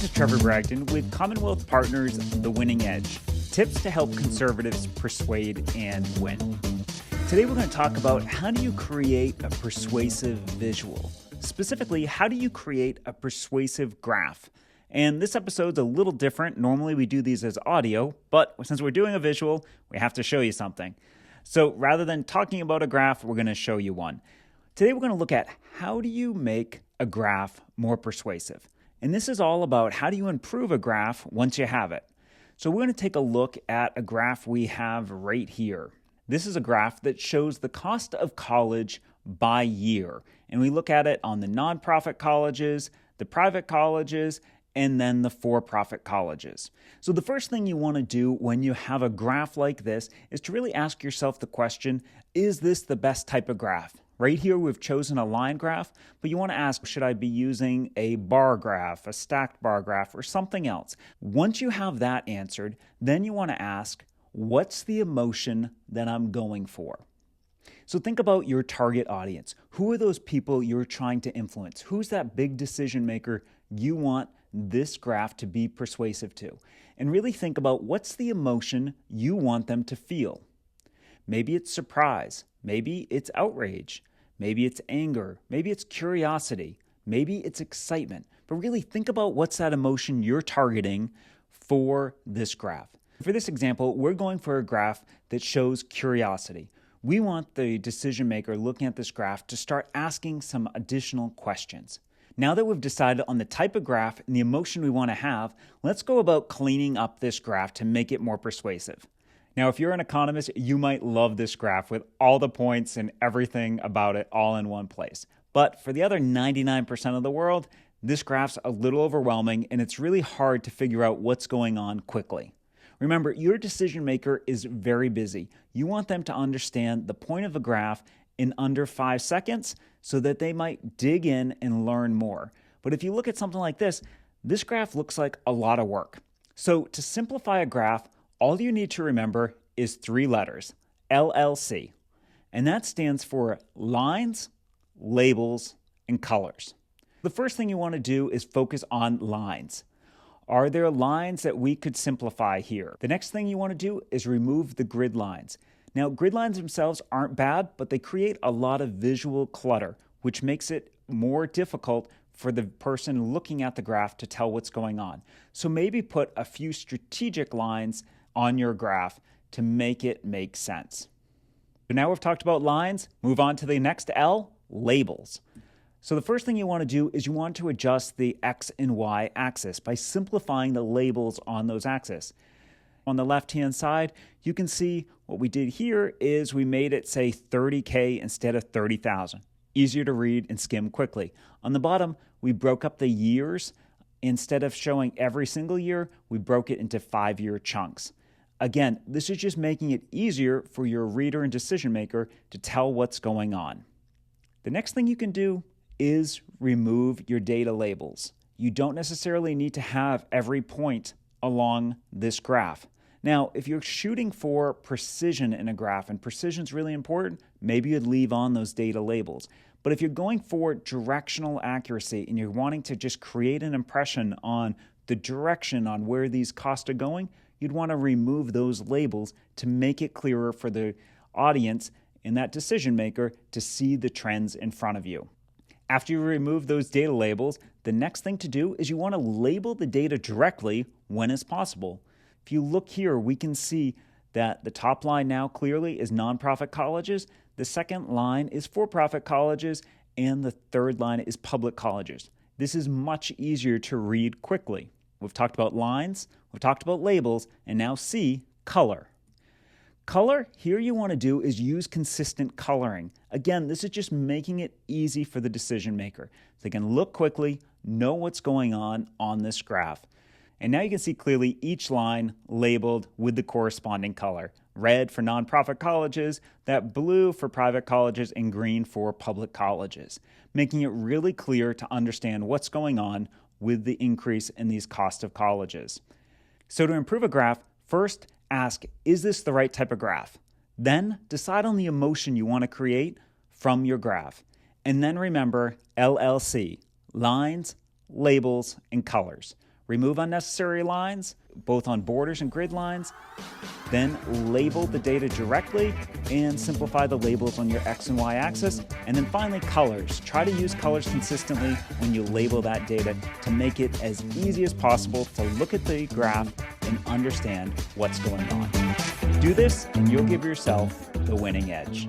is Trevor Bragdon with Commonwealth Partners The Winning Edge, tips to help conservatives persuade and win. Today we're going to talk about how do you create a persuasive visual. Specifically, how do you create a persuasive graph? And this episode's a little different. Normally we do these as audio, but since we're doing a visual, we have to show you something. So rather than talking about a graph, we're going to show you one. Today we're going to look at how do you make a graph more persuasive. And this is all about how do you improve a graph once you have it. So we're going to take a look at a graph we have right here. This is a graph that shows the cost of college by year. And we look at it on the nonprofit colleges, the private colleges, and then the for-profit colleges. So the first thing you want to do when you have a graph like this is to really ask yourself the question, is this the best type of graph? Right here, we've chosen a line graph, but you want to ask, should I be using a bar graph, a stacked bar graph, or something else? Once you have that answered, then you want to ask, what's the emotion that I'm going for? So think about your target audience. Who are those people you're trying to influence? Who's that big decision maker you want this graph to be persuasive to? And really think about what's the emotion you want them to feel. Maybe it's surprise. Maybe it's outrage. Maybe it's anger. Maybe it's curiosity. Maybe it's excitement. But really think about what's that emotion you're targeting for this graph. For this example, we're going for a graph that shows curiosity. We want the decision maker looking at this graph to start asking some additional questions. Now that we've decided on the type of graph and the emotion we want to have, let's go about cleaning up this graph to make it more persuasive. Now, if you're an economist, you might love this graph with all the points and everything about it all in one place. But for the other 99% of the world, this graph's a little overwhelming and it's really hard to figure out what's going on quickly. Remember, your decision maker is very busy. You want them to understand the point of a graph in under 5 seconds so that they might dig in and learn more. But if you look at something like this graph looks like a lot of work. So to simplify a graph, all you need to remember is 3 letters, LLC. And that stands for lines, labels, and colors. The first thing you want to do is focus on lines. Are there lines that we could simplify here? The next thing you want to do is remove the grid lines. Now, grid lines themselves aren't bad, but they create a lot of visual clutter, which makes it more difficult for the person looking at the graph to tell what's going on. So maybe put a few strategic lines on your graph to make it make sense. So now we've talked about lines, move on to the next L, labels. So the first thing you want to do is you want to adjust the X and Y axis by simplifying the labels on those axes. On the left-hand side, you can see what we did here is we made it say 30K instead of 30,000. Easier to read and skim quickly. On the bottom, we broke up the years. Instead of showing every single year, we broke it into 5-year chunks. Again, this is just making it easier for your reader and decision maker to tell what's going on. The next thing you can do is remove your data labels. You don't necessarily need to have every point along this graph. Now, if you're shooting for precision in a graph, and precision is really important, maybe you'd leave on those data labels. But if you're going for directional accuracy and you're wanting to just create an impression on the direction on where these costs are going, you'd want to remove those labels to make it clearer for the audience and that decision maker to see the trends in front of you. After you remove those data labels, the next thing to do is you want to label the data directly when it's possible. If you look here, we can see that the top line now clearly is nonprofit colleges, the second line is for-profit colleges, and the third line is public colleges. This is much easier to read quickly. We've talked about lines, we've talked about labels, and now C, color. Color, here you want to do is use consistent coloring. Again, this is just making it easy for the decision maker. They can look quickly, know what's going on this graph. And now you can see clearly each line labeled with the corresponding color. Red for nonprofit colleges, that blue for private colleges, and green for public colleges, making it really clear to understand what's going on with the increase in these cost of colleges. So to improve a graph, first ask, is this the right type of graph? Then decide on the emotion you want to create from your graph. And then remember LLC, lines, labels, and colors. remove unnecessary lines, both on borders and grid lines, then label the data directly and simplify the labels on your X and Y axis. And then finally, colors. Try to use colors consistently when you label that data to make it as easy as possible to look at the graph and understand what's going on. Do this and you'll give yourself the winning edge.